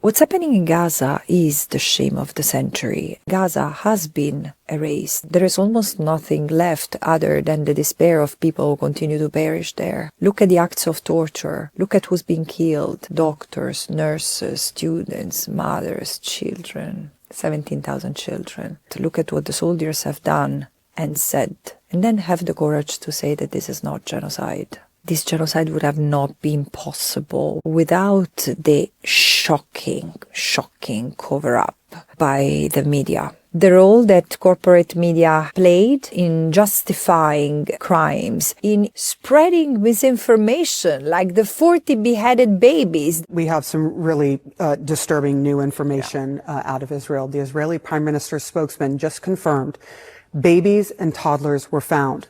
What's happening in Gaza is the shame of the century. Gaza has been erased. There is almost nothing left other than the despair of people who continue to perish there. Look at the acts of torture. Look at who's being killed. Doctors, nurses, students, mothers, children. 17,000 children. To look at what the soldiers have done and said, and then have the courage to say that this is not genocide. This genocide would have not been possible without the shocking cover-up by the media. The role that corporate media played in justifying crimes, in spreading misinformation, like the 40 beheaded babies. We have some really disturbing new information out of Israel. The Israeli Prime Minister's spokesman just confirmed babies and toddlers were found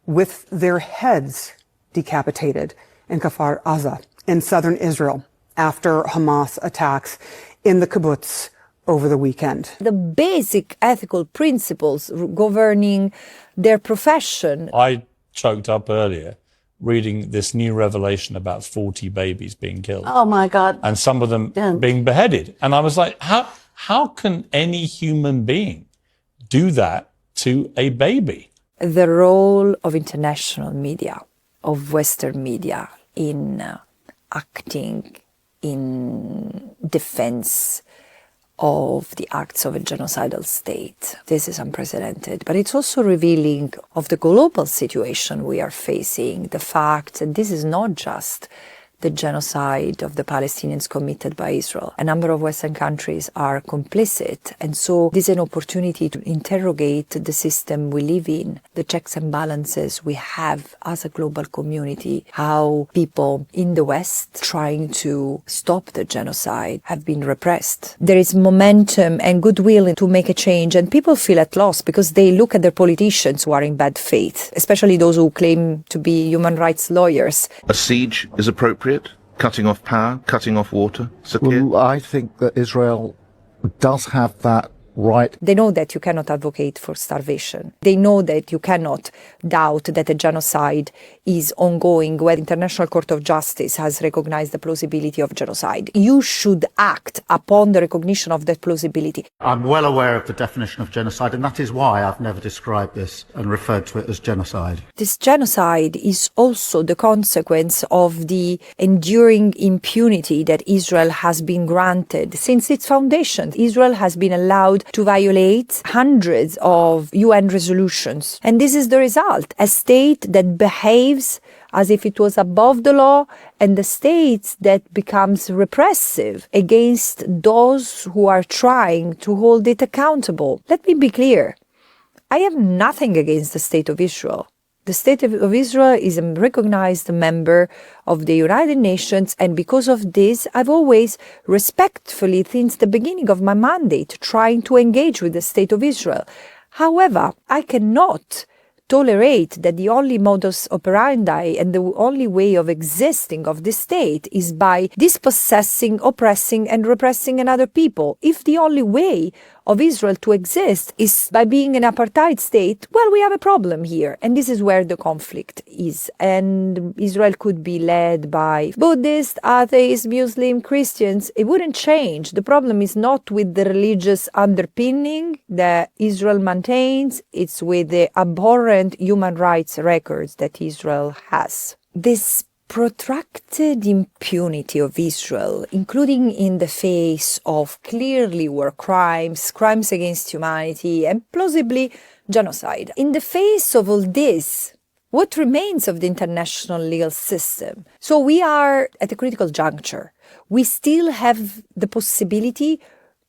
with their heads decapitated in Kfar Aza in southern Israel after Hamas attacks in the kibbutz over the weekend. The basic ethical principles governing their profession. I choked up earlier reading this new revelation about 40 babies being killed. Oh my God. And some of them being beheaded. And I was like, how can any human being do that to a baby? The role of international media, of Western media in acting in defense of the acts of a genocidal state. This is unprecedented, but it's also revealing of the global situation we are facing, the fact that this is not just the genocide of the Palestinians committed by Israel. A number of Western countries are complicit, and so this is an opportunity to interrogate the system we live in, the checks and balances we have as a global community, how people in the West trying to stop the genocide have been repressed. There is momentum and goodwill to make a change, and people feel at loss because they look at their politicians who are in bad faith, especially those who claim to be human rights lawyers. A siege is appropriate? Cutting off power, cutting off water? Well, I think that Israel does have that right. They know that you cannot advocate for starvation. They know that you cannot doubt that a genocide is ongoing where the International Court of Justice has recognized the plausibility of genocide. You should act upon the recognition of that plausibility. I'm well aware of the definition of genocide, and that is why I've never described this and referred to it as genocide. This genocide is also the consequence of the enduring impunity that Israel has been granted since its foundation. Israel has been allowed to violate hundreds of UN resolutions. And this is the result. A state that behaves as if it was above the law, and the state that becomes repressive against those who are trying to hold it accountable. Let me be clear. I have nothing against the State of Israel. The State of Israel is a recognized member of the United Nations, and because of this, I've always respectfully, since the beginning of my mandate, trying to engage with the State of Israel. However, I cannot tolerate that the only modus operandi and the only way of existing of this state is by dispossessing, oppressing, and repressing another people. If the only way of Israel to exist is by being an apartheid state, well, we have a problem here. And this is where the conflict is. And Israel could be led by Buddhists, atheists, Muslim, Christians. It wouldn't change. The problem is not with the religious underpinning that Israel maintains. It's with the abhorrent human rights records that Israel has. This protracted impunity of Israel, including in the face of clearly war crimes, crimes against humanity, and plausibly genocide. In the face of all this, what remains of the international legal system? So we are at a critical juncture. We still have the possibility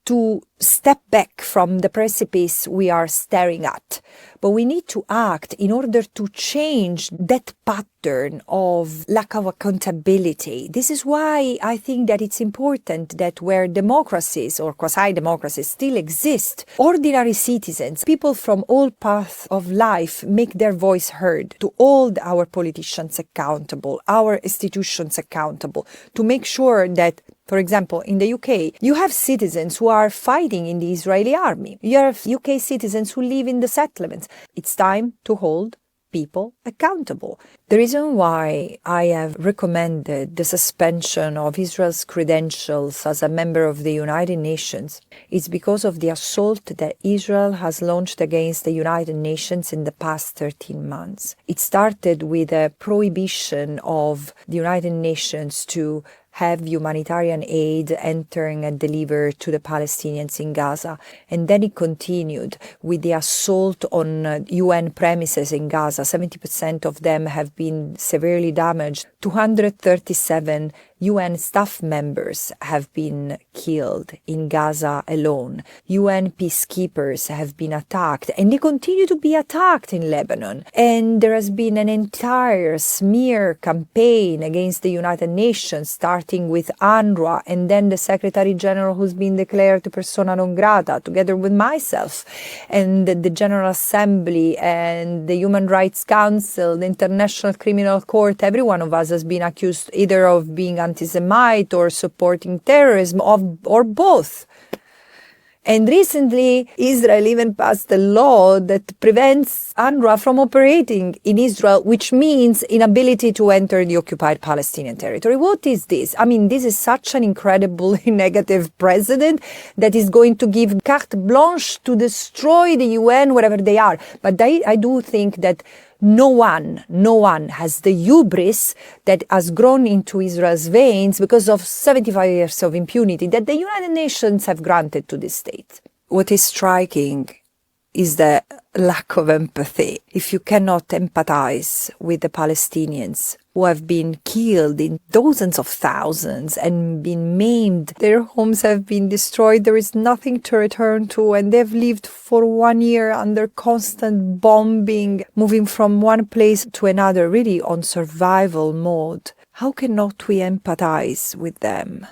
to step back from the precipice we are staring at. But we need to act in order to change that pattern of lack of accountability. This is why I think that it's important that where democracies or quasi-democracies still exist, ordinary citizens, people from all paths of life make their voice heard, to hold our politicians accountable, our institutions accountable, to make sure that, for example, in the UK, you have citizens who are fighting in the Israeli army. You have UK citizens who live in the settlements. It's time to hold people accountable. The reason why I have recommended the suspension of Israel's credentials as a member of the United Nations is because of the assault that Israel has launched against the United Nations in the past 13 months. It started with a prohibition of the United Nations to have humanitarian aid entering and delivered to the Palestinians in Gaza. And then it continued with the assault on UN premises in Gaza. 70% of them have been severely damaged. 237 UN staff members have been killed in Gaza alone. UN peacekeepers have been attacked, and they continue to be attacked in Lebanon. And there has been an entire smear campaign against the United Nations, starting with UNRWA, and then the Secretary General who's been declared persona non grata, together with myself, and the General Assembly, and the Human Rights Council, the International Criminal Court. Every one of us has been accused either of being anti-Semite or supporting terrorism, or both. And recently, Israel even passed a law that prevents UNRWA from operating in Israel, which means inability to enter the occupied Palestinian territory. What is this? I mean, this is such an incredibly negative precedent that is going to give carte blanche to destroy the UN wherever they are. But I do think that no one has the hubris that has grown into Israel's veins because of 75 years of impunity that the United Nations have granted to this state. What is striking is the lack of empathy. If you cannot empathize with the Palestinians who have been killed in dozens of thousands and been maimed, their homes have been destroyed, there is nothing to return to, and they've lived for 1 year under constant bombing, moving from one place to another, really on survival mode. How cannot we empathize with them,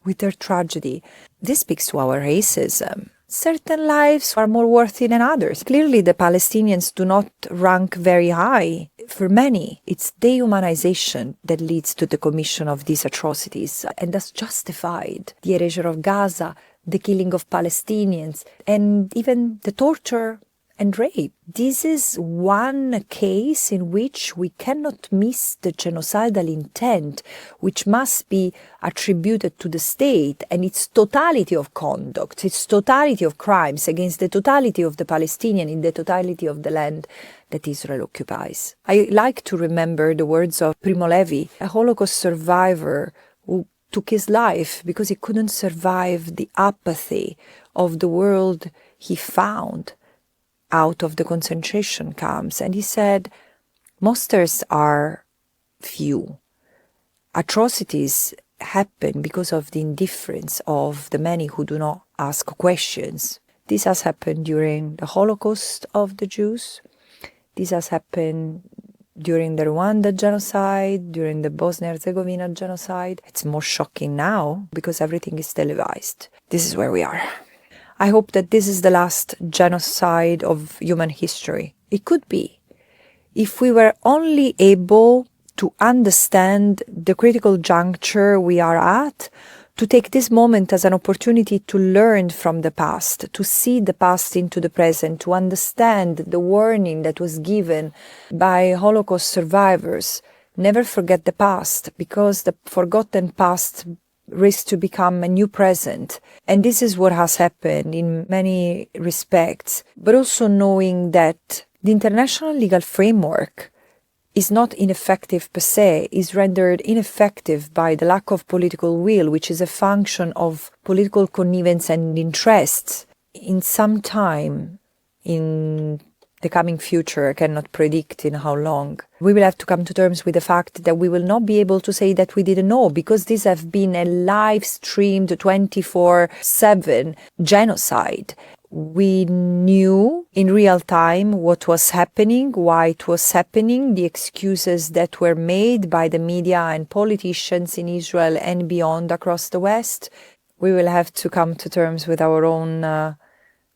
with their tragedy? This speaks to our racism. Certain lives are more worthy than others. Clearly, the Palestinians do not rank very high. For many, it's dehumanization that leads to the commission of these atrocities and has justified the erasure of Gaza, the killing of Palestinians, and even the torture and rape. This is one case in which we cannot miss the genocidal intent, which must be attributed to the state and its totality of conduct, its totality of crimes against the totality of the Palestinian in the totality of the land that Israel occupies. I like to remember the words of Primo Levi, a Holocaust survivor who took his life because he couldn't survive the apathy of the world he found out of the concentration camps. And he said, monsters are few. Atrocities happen because of the indifference of the many who do not ask questions. This has happened during the Holocaust of the Jews. This has happened during the Rwanda genocide, during the Bosnia-Herzegovina genocide. It's more shocking now because everything is televised. This is where we are. I hope that this is the last genocide of human history. It could be. If we were only able to understand the critical juncture we are at, to take this moment as an opportunity to learn from the past, to see the past into the present, to understand the warning that was given by Holocaust survivors. Never forget the past, because the forgotten past risks to become a new present. And this is what has happened in many respects, but also knowing that the international legal framework is not ineffective per se, is rendered ineffective by the lack of political will, which is a function of political connivance and interests. In some time, in the coming future, I cannot predict in how long, we will have to come to terms with the fact that we will not be able to say that we didn't know, because this has been a live-streamed 24/7 genocide. We knew in real time what was happening, why it was happening, the excuses that were made by the media and politicians in Israel and beyond across the West. We will have to come to terms with our own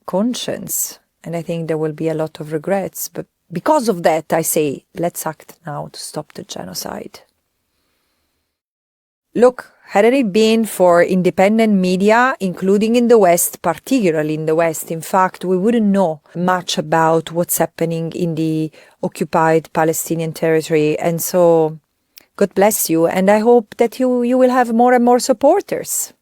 conscience. And I think there will be a lot of regrets. But because of that, I say, let's act now to stop the genocide. Look, hadn't it been for independent media, including in the West, particularly in the West, in fact, we wouldn't know much about what's happening in the occupied Palestinian territory. And so, God bless you. And I hope that you will have more and more supporters.